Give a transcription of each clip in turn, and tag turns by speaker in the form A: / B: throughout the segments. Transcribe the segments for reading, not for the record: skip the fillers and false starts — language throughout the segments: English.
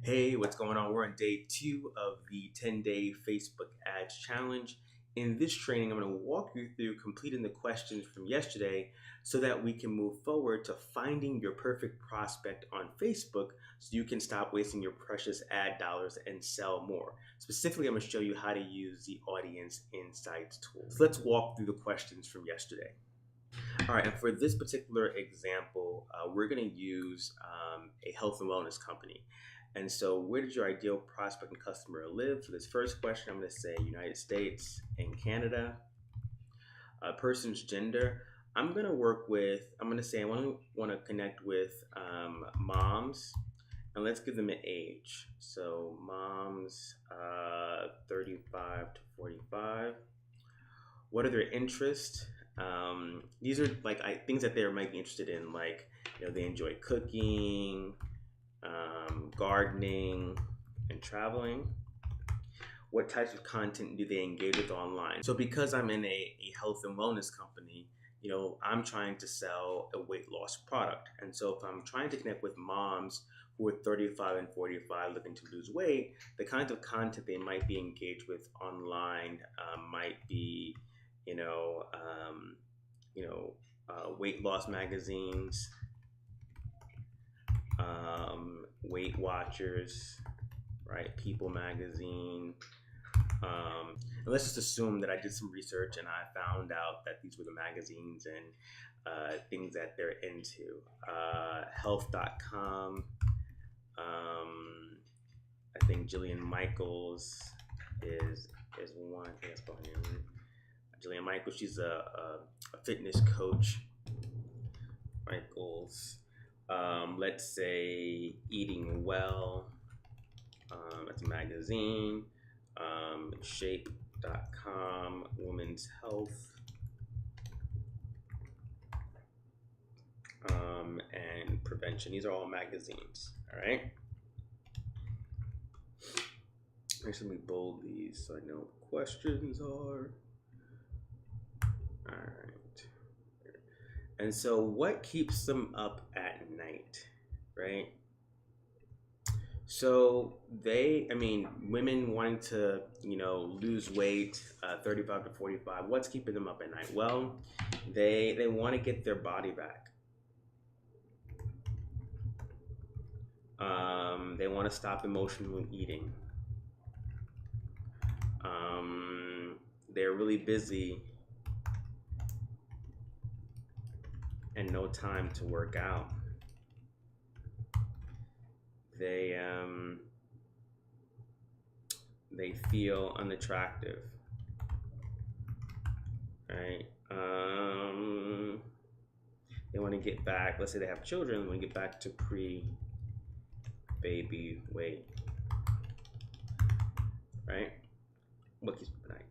A: Hey, what's going on? We're on day 2 of the 10-day Facebook ads challenge. In this training, I'm going to walk you through completing the questions from yesterday so that we can move forward to finding your perfect prospect on Facebook so you can stop wasting your precious ad dollars and sell more. Specifically, I'm going to show you how to use the Audience Insights tool. So let's walk through the questions from yesterday. All right, and for this particular example, we're going to use a health and wellness company. And so, where does your ideal prospect and customer live? For this first question, I'm going to say United States and Canada. Person's gender. I'm going to say I want to connect with moms, and let's give them an age. So, moms 35 to 45. What are their interests? These are things that they might be interested in, like they enjoy cooking, gardening, and traveling. What types of content do they engage with online? So because I'm in a health and wellness company, I'm trying to sell a weight loss product. And so if I'm trying to connect with moms who are 35 and 45 looking to lose weight, the kinds of content they might be engaged with online might be, you know, um, weight loss magazines, Weight Watchers, right? People magazine. And let's just assume that I did some research and I found out that these were the magazines and things that they're into. Health.com. I think Jillian Michaels is one. I think that's her name. Jillian Michaels. She's a fitness coach. Michaels. Let's say Eating Well. That's a magazine. Shape.com, Women's Health, and Prevention. These are all magazines. All right. Let me bold these so I know what questions are. All right. And so, what keeps them up at night, right? So women wanting to, lose weight, 35 to 45. What's keeping them up at night? Well, they want to get their body back. They want to stop emotional eating. They're really busy and no time to work out. They feel unattractive, right? They want to get back. Let's say they have children. They want to get back to pre-baby weight, right? What keeps them at night?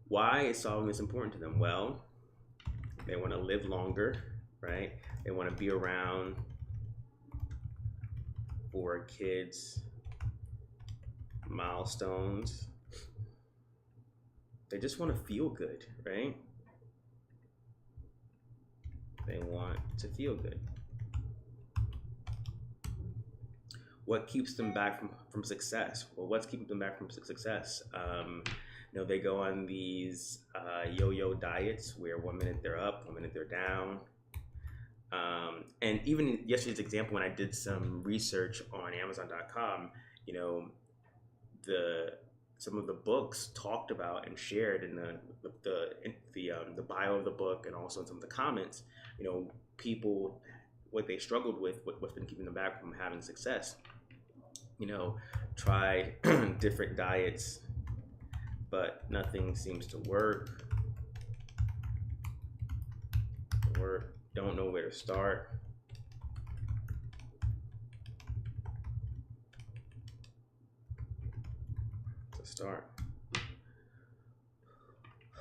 A: Why is solving this important to them? Well, they want to live longer, right? They want to be around for kids' milestones. They just want to feel good, right? They want to feel good. What keeps them back from success? Well, what's keeping them back from success? They go on these yo-yo diets where 1 minute they're up, 1 minute they're down. And even in yesterday's example, when I did some research on Amazon.com, some of the books talked about and shared in the bio of the book, and also in some of the comments, people what they struggled with, what's been keeping them back from having success. Try different diets, but nothing seems to work. Don't know where to start.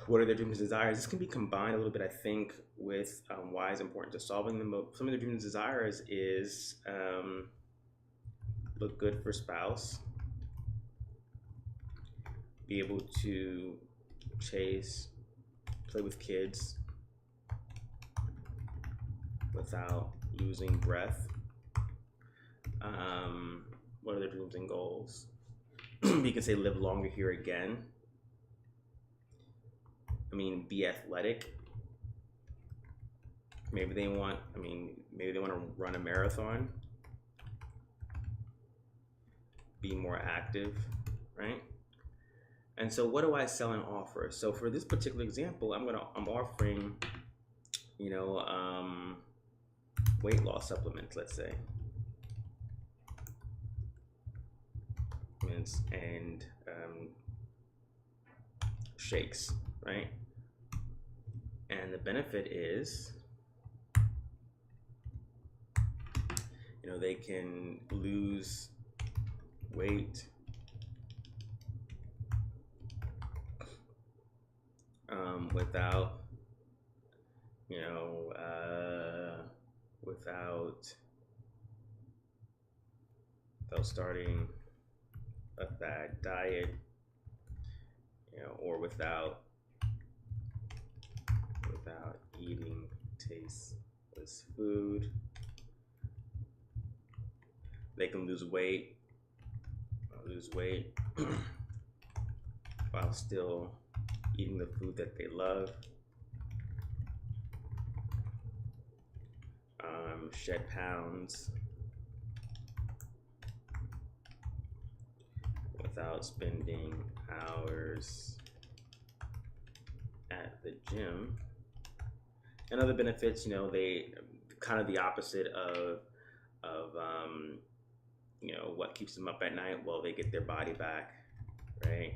A: What are their dreams and desires? This can be combined a little bit, I think, with why it's important to solving them. But some of their dreams and desires is look good for spouse, be able to play with kids without losing breath, What are their dreams and goals? We can say live longer here again. I mean, be athletic. Maybe they want to run a marathon. Be more active, right? And so what do I sell and offer? So for this particular example, I'm offering, weight loss supplements, let's say. And shakes, right? And the benefit is, they can lose weight without starting a bad diet, or without eating tasteless food. They can lose weight while still eating the food that they love. Shed pounds without spending hours at the gym. And other benefits, they kind of the opposite of what keeps them up at night. Well, they get their body back, right?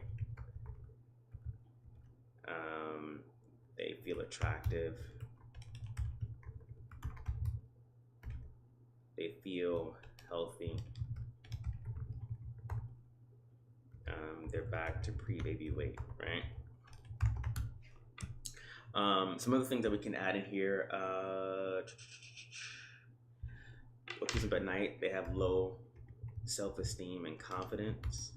A: They feel attractive. They feel healthy. They're back to pre-baby weight, right? Some other things that we can add in here. What keeps them up at night? They have low self-esteem and confidence.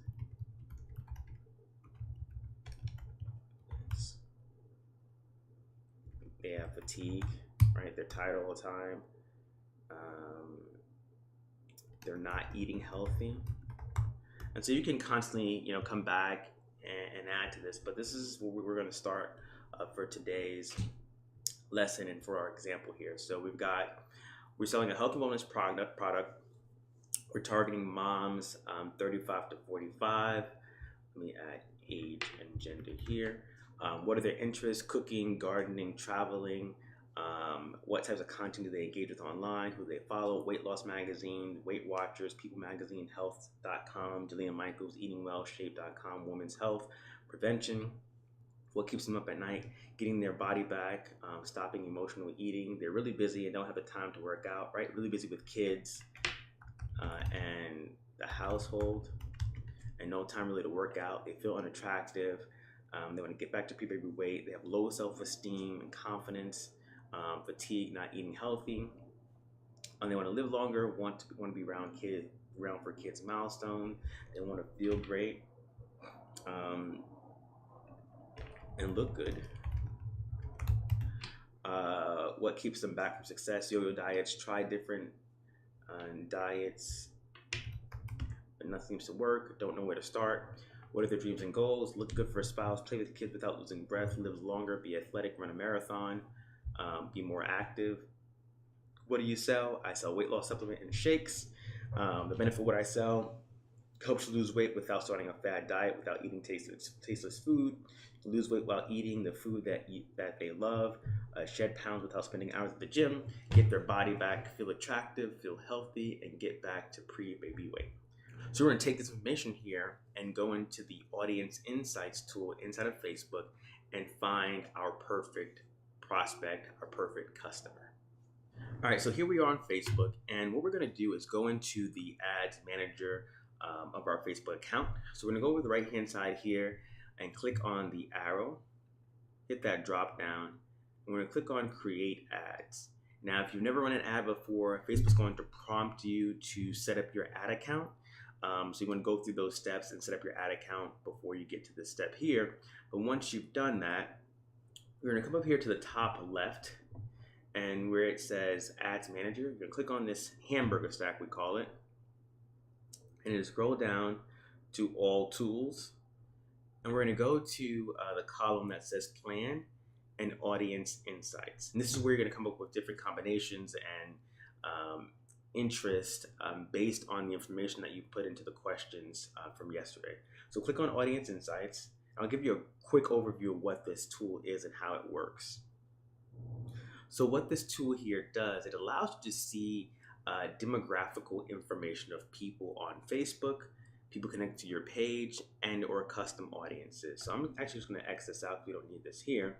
A: They have fatigue, right? They're tired all the time. They're not eating healthy. And so you can constantly, come back and add to this. But this is where we're going to start for today's lesson and for our example here. So we're selling a health and wellness product. We're targeting moms 35 to 45. Let me add age and gender here. What are their interests? Cooking, gardening, traveling. What types of content do they engage with online? Who do they follow? Weight Loss Magazine, Weight Watchers, People Magazine, Health.com, Jillian Michaels, Eating Well, Shape.com, Women's Health, Prevention. What keeps them up at night? Getting their body back, stopping emotional eating. They're really busy and don't have the time to work out, right? Really busy with kids and the household, and no time really to work out. They feel unattractive. They want to get back to pre-baby weight. They have low self-esteem and confidence, fatigue, not eating healthy. And they want to live longer, want to be around for kids' milestone. They want to feel great and look good. What keeps them back from success? Yo-yo diets. Try different diets, but nothing seems to work. Don't know where to start. What are their dreams and goals? Look good for a spouse. Play with kids without losing breath. Live longer. Be athletic. Run a marathon. Be more active. What do you sell? I sell weight loss supplement and shakes. The benefit of what I sell helps you lose weight without starting a fad diet, without eating tasteless food. Lose weight while eating the food that they love. Shed pounds without spending hours at the gym. Get their body back. Feel attractive. Feel healthy. And get back to pre-baby weight. So we're going to take this information here and go into the Audience Insights tool inside of Facebook and find our perfect prospect, our perfect customer. All right, so here we are on Facebook, and what we're going to do is go into the Ads Manager of our Facebook account. So we're going to go over the right-hand side here and click on the arrow, hit that drop down, and we're going to click on Create Ads. Now, if you've never run an ad before, Facebook's going to prompt you to set up your ad account. So you want to go through those steps and set up your ad account before you get to this step here. But once you've done that, we're going to come up here to the top left, and where it says Ads Manager, you're going to click on this hamburger stack, we call it. and then scroll down to all tools, and we're going to go to the column that says plan and audience insights. And this is where you're going to come up with different combinations and interest based on the information that you put into the questions from yesterday. So click on audience insights. I'll give you a quick overview of what this tool is and how it works. So what this tool here does, it allows you to see demographical information of people on Facebook, people connected to your page, and or custom audiences. So I'm actually just going to X this out. We don't need this here.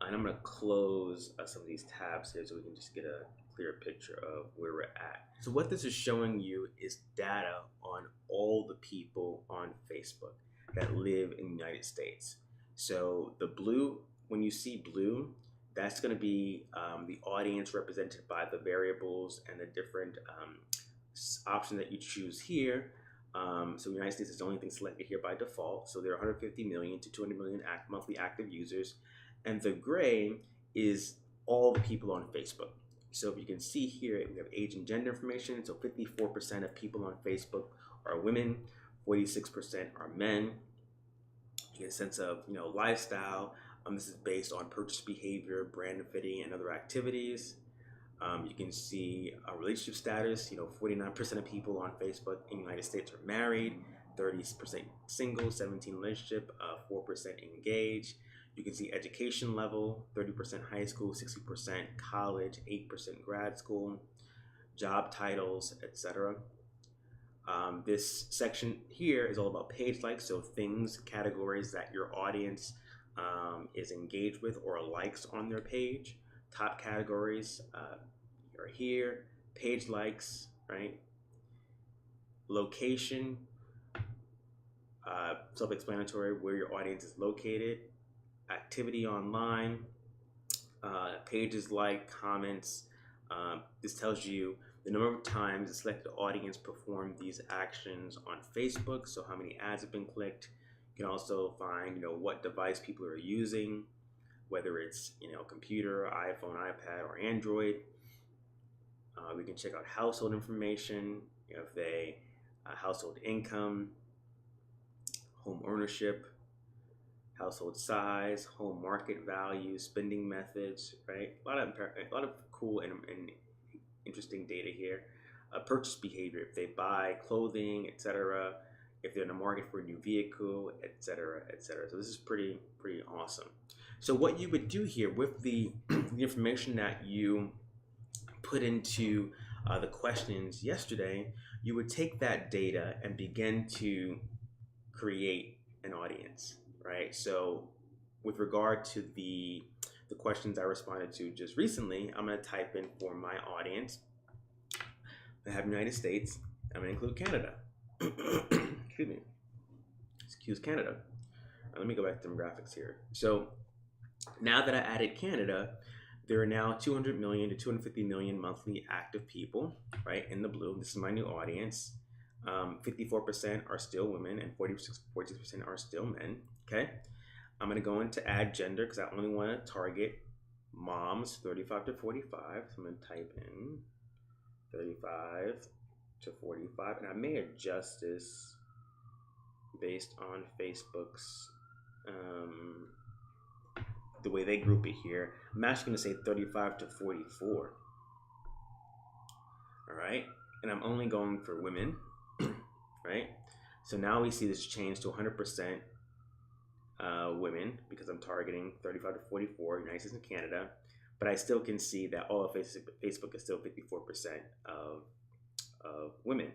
A: And I'm going to close some of these tabs here so we can just get a clear picture of where we're at. So what this is showing you is data on all the people on Facebook that live in the United States. So the blue, when you see blue, that's going to be the audience represented by the variables and the different option that you choose here. So the United States is the only thing selected here by default. So there are 150 million to 200 million monthly active users. And the gray is all the people on Facebook. So if you can see here, we have age and gender information. So 54% of people on Facebook are women, 46% are men. You get a sense of, lifestyle. This is based on purchase behavior, brand affinity, and other activities. You can see relationship status. 49% of people on Facebook in the United States are married, 30% single, 17 relationship, 4% engaged. You can see education level, 30% high school, 60% college, 8% grad school, job titles, etc. This section here is all about page likes, so things, categories that your audience is engaged with or likes on their page. Top categories are here, page likes, right? Location, self-explanatory, where your audience is located. Activity online, pages like, comments. This tells you the number of times the selected audience performed these actions on Facebook, so how many ads have been clicked. You can also find, what device people are using, whether it's, computer, iPhone, iPad, or Android. We can check out household information, if they household income, home ownership, household size, home market value, spending methods, right? A lot of cool and interesting data here. Purchase behavior, if they buy clothing, etc. If they're in the market for a new vehicle, etc., etc. So this is pretty awesome. So what you would do here with the information that you put into the questions yesterday, you would take that data and begin to create an audience. Right. So with regard to the questions I responded to just recently, I'm going to type in for my audience. I have United States. I'm going to include Canada. Excuse me. Excuse Canada. Let me go back to demographics here. So now that I added Canada, there are now 200 million to 250 million monthly active people, right, in the blue. This is my new audience. 54% are still women and 46% are still men. Okay, I'm going to go into add gender because I only want to target moms 35 to 45. So I'm going to type in 35 to 45, and I may adjust this based on Facebook's the way they group it here. I'm actually going to say 35 to 44. All right, and I'm only going for women. Right, so now we see this change to 100% women because I'm targeting 35 to 44, United States and Canada, but I still can see that all of Facebook is still 54% of women.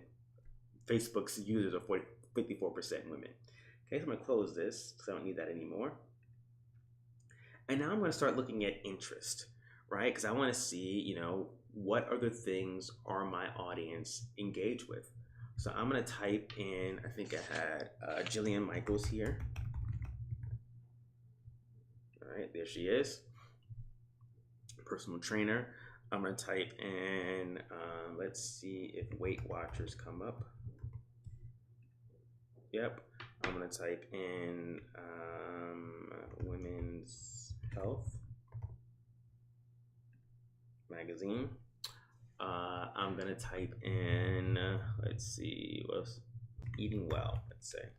A: Facebook's users are 54% women. Okay, so I'm going to close this because I don't need that anymore. And now I'm going to start looking at interest, right? Because I want to see, what other things are my audience engaged with. So I'm going to type in, I think I had Jillian Michaels here. All right, there she is. Personal trainer. I'm going to type in, let's see if Weight Watchers come up. Yep. I'm going to type in Women's Health Magazine. I'm gonna type in, let's see, what's eating well, let's say.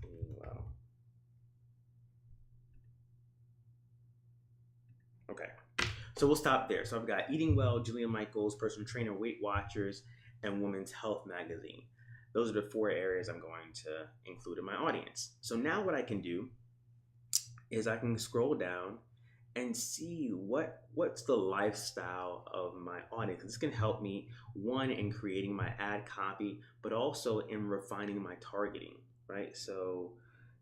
A: Eating well. Okay. So we'll stop there. So I've got Eating Well, Jillian Michaels, Personal Trainer, Weight Watchers, and Women's Health Magazine. Those are the 4 areas I'm going to include in my audience. So now what I can do is I can scroll down and see what's the lifestyle of my audience. This can help me, one, in creating my ad copy, but also in refining my targeting, right? So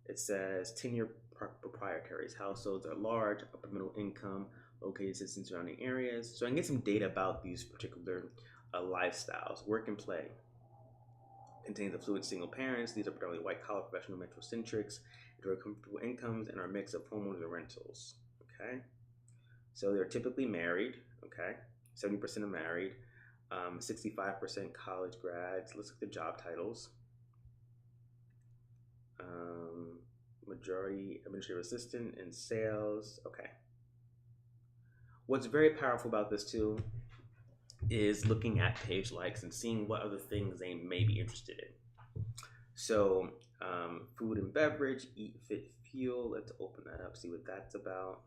A: it says 10-year proprietaries, households are large, upper middle income, located in surrounding areas. So I can get some data about these particular lifestyles. Work and play contains affluent single parents. These are predominantly white collar professional metrocentrics. Enjoy comfortable incomes and are a mix of homeowners and rentals. Okay, so they're typically married. Okay, 70% are married. 65% college grads. Let's look at the job titles. Majority administrative assistant in sales. Okay. What's very powerful about this too is looking at page likes and seeing what other things they may be interested in. So, food and beverage, eat, fit, fuel. Let's open that up, see what that's about.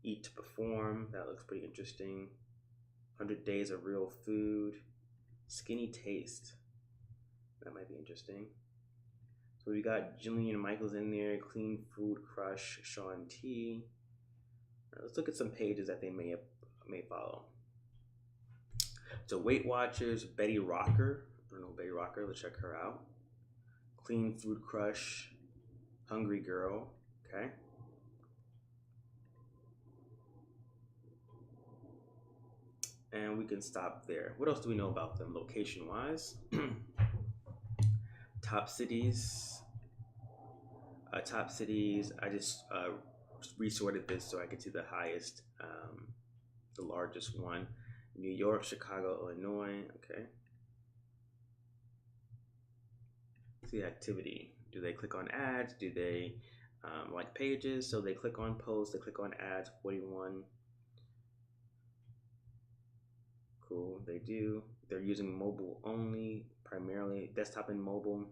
A: Eat to perform. That looks pretty interesting. 100 days of real food. Skinny taste. That might be interesting. So we got Jillian Michaels in there. Clean Food Crush. Shaun T. Let's look at some pages that they may follow. So Weight Watchers, Betty Rocker. I don't know Betty Rocker. Let's check her out. Clean Food Crush, Hungry Girl. Okay. And we can stop there. What else do we know about them location-wise? Top cities. Top cities. I just resorted this so I could see the highest, the largest one. New York, Chicago, Illinois. Okay. See activity. Do they click on ads? Do they like pages? So they click on posts. They click on ads. 41. Cool. They do. They're using mobile only, primarily desktop and mobile.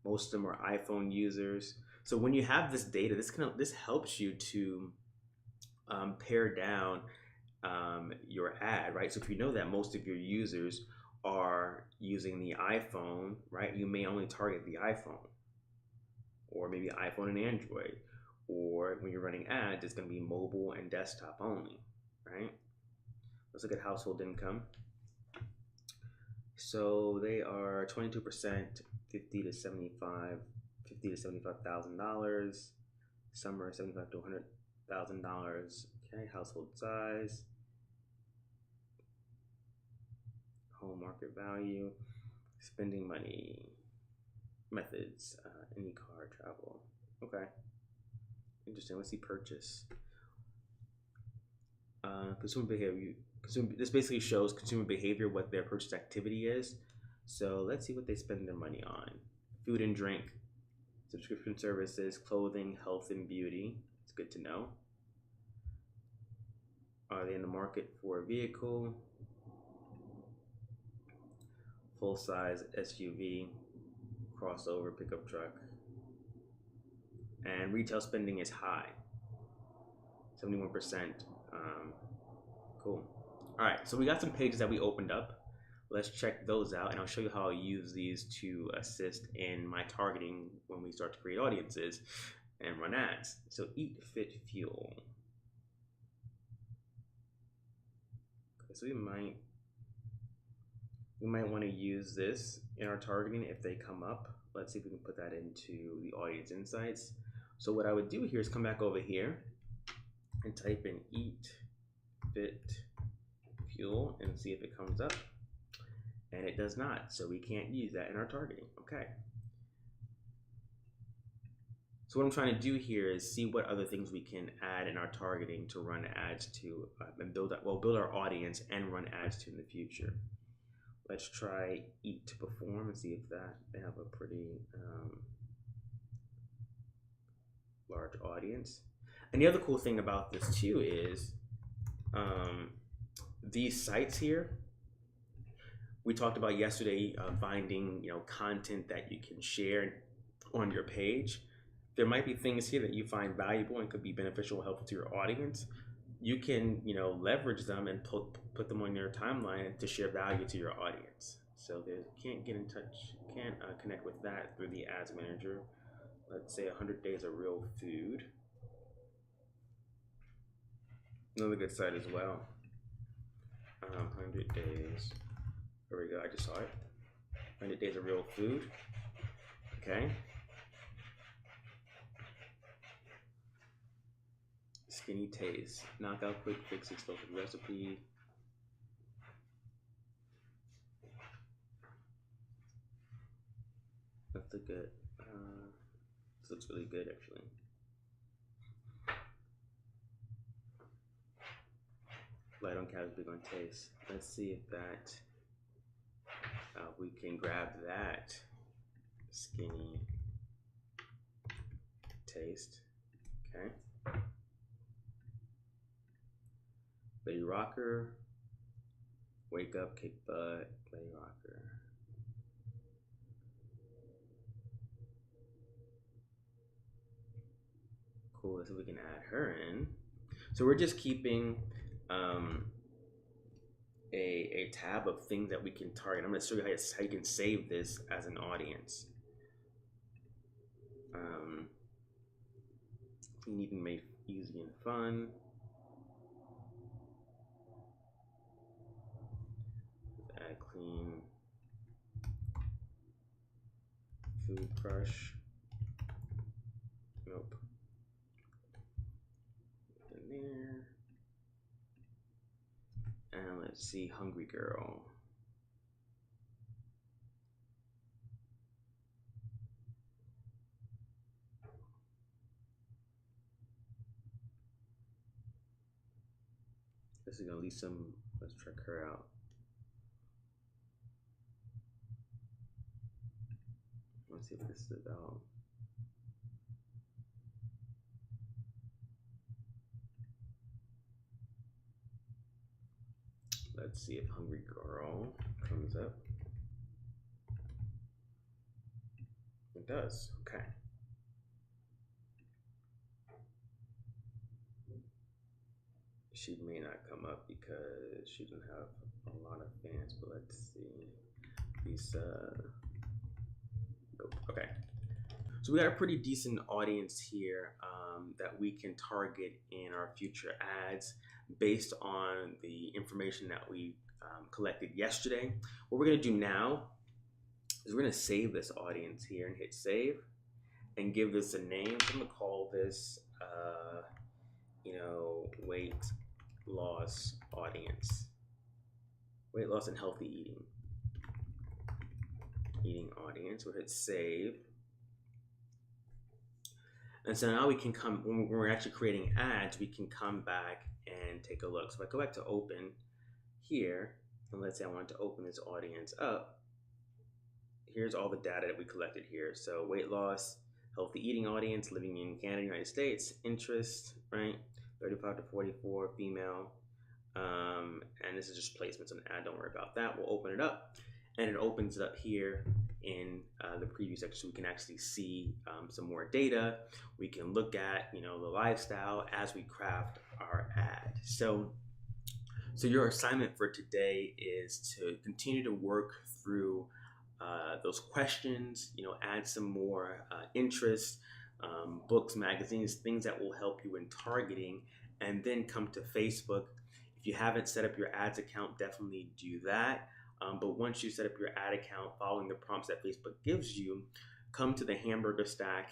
A: Most of them are iPhone users. So when you have this data, this helps you to pare down your ad, right? So if you know that most of your users are using the iPhone, right, you may only target the iPhone, or maybe iPhone and Android, or when you're running ads, it's going to be mobile and desktop only, right? Let's look at household income. So they are 22%, $50,000 to $75,000. Some are $75,000 to $100,000. Okay, household size, home market value, spending money, methods, any car, travel. Okay, interesting. Let's see purchase. Consumer behavior. This basically shows consumer behavior, what their purchase activity is. So let's see what they spend their money on. Food and drink, subscription services, clothing, health and beauty. It's good to know. Are they in the market for a vehicle? Full-size SUV, crossover, pickup truck. And retail spending is high, 71%. Cool. All right, so we got some pages that we opened up. Let's check those out, and I'll show you how I use these to assist in my targeting when we start to create audiences and run ads. So Eat, Fit, Fuel. Okay, so we might want to use this in our targeting if they come up. Let's see if we can put that into the audience insights. So what I would do here is come back over here and type in Eat, Fit, Fuel and see if it comes up. And it does not, so we can't use that in our targeting. Okay. So what I'm trying to do here is see what other things we can add in our targeting to run ads to and build our audience and run ads to in the future. Let's try Eat to Perform and see if they have a pretty large audience. And the other cool thing about this too is these sites here, we talked about yesterday, finding content that you can share on your page. There might be things here that you find valuable and could be beneficial or helpful to your audience. You can leverage them and put them on your timeline to share value to your audience. So they can't get in touch, can't connect with that through the ads manager. Let's say 100 days of real food. Another good site as well. 100 days. There we go. I just saw it. 100 days of real food. Okay. Skinny taste. Knockout quick fix explosive recipe. That's a good. This looks really good actually. Light on calories, big on taste. Let's see if that we can grab that skinny taste. Okay. Lady Rocker, wake up, kick butt, Lady Rocker. Cool. Let's see if we can add her in. So we're just keeping a tab of things that we can target. I'm going to show you how you can save this as an audience. You can even make easy and fun. Add clean food crush. Nope. In there. And let's see, hungry girl. This is gonna leave some. Let's check her out. Let's see what this is about. Let's see if hungry girl comes up. It does. Okay. She may not come up because she doesn't have a lot of fans, but let's see. Lisa. Nope. Okay. So we got a pretty decent audience here that we can target in our future ads based on the information that we collected yesterday. What we're going to do now is we're going to save this audience here and hit save and give this a name. I'm going to call this, weight loss audience. Weight loss and healthy eating audience. We'll hit save. And so now we can come, when we're actually creating ads, we can come back and take a look. So if I go back to open here, and let's say I wanted to open this audience up, here's all the data that we collected here. So weight loss, healthy eating audience, living in Canada, United States, interest, right? 35 to 44, female. And this is just placements on the ad, don't worry about that. We'll open it up, and it opens it up here in the preview section so we can actually see some more data. We can look at the lifestyle as we craft our ad. So your assignment for today is to continue to work through those questions, add some more interest, books, magazines, things that will help you in targeting, and then come to Facebook. If you haven't set up your ads account, definitely do that. But once you set up your ad account following the prompts that Facebook gives you, come to the hamburger stack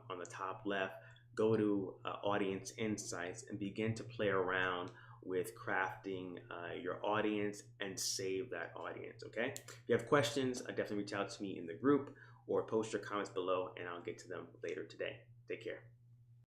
A: on the top left, go to Audience Insights, and begin to play around with crafting your audience and save that audience, okay? If you have questions, definitely reach out to me in the group or post your comments below and I'll get to them later today. Take care.